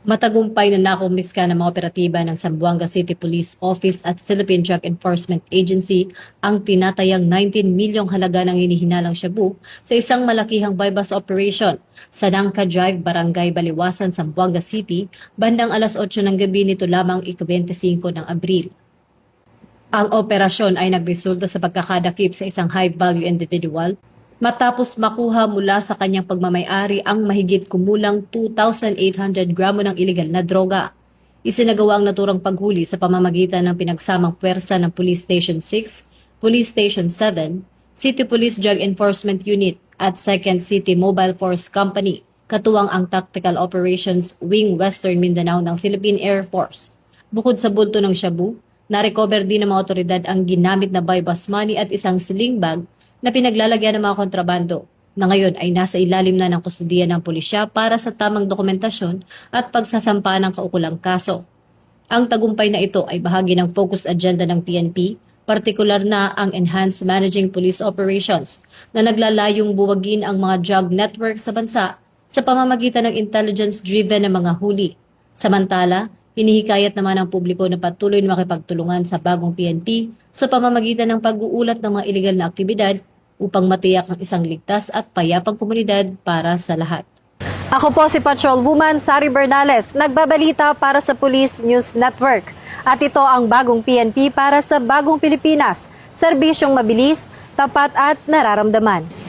Matagumpay na nakumiska ng mga operatiba ng Zamboanga City Police Office at Philippine Drug Enforcement Agency ang tinatayang 19 milyong halaga ng hinihinalang shabu sa isang malakihang bypass operation sa Nangka Drive, Barangay Baliwasan, Zamboanga City, bandang alas 8 ng gabi nito lamang ika-25 ng Abril. Ang operasyon ay nagresulta sa pagkakadakip sa isang high-value individual matapos makuha mula sa kanyang pagmamayari ang mahigit kumulang 2,800 gramo ng ilegal na droga. Isinagawa ang naturang paghuli sa pamamagitan ng pinagsamang puwersa ng Police Station 6, Police Station 7, City Police Drug Enforcement Unit at 2nd City Mobile Force Company, katuwang ang Tactical Operations Wing Western Mindanao ng Philippine Air Force. Bukod sa bulto ng shabu, na-recover din ng mga otoridad ang ginamit na bypass money at isang sling bag na pinaglalagyan ng mga kontrabando na ngayon ay nasa ilalim na ng kustudiya ng pulisya para sa tamang dokumentasyon at pagsasampa ng kaukulang kaso. Ang tagumpay na ito ay bahagi ng focused agenda ng PNP, partikular na ang Enhanced Managing Police Operations na naglalayong buwagin ang mga drug network sa bansa sa pamamagitan ng intelligence-driven na mga huli. Samantala, hinihikayat naman ang publiko na patuloy na makipagtulungan sa bagong PNP sa pamamagitan ng pag-uulat ng mga iligal na aktibidad upang matiyak ang isang ligtas at payapang komunidad para sa lahat. Ako po si Patrolwoman Sari Bernales, nagbabalita para sa Police News Network. At ito ang bagong PNP para sa bagong Pilipinas. Serbisyong mabilis, tapat at nararamdaman.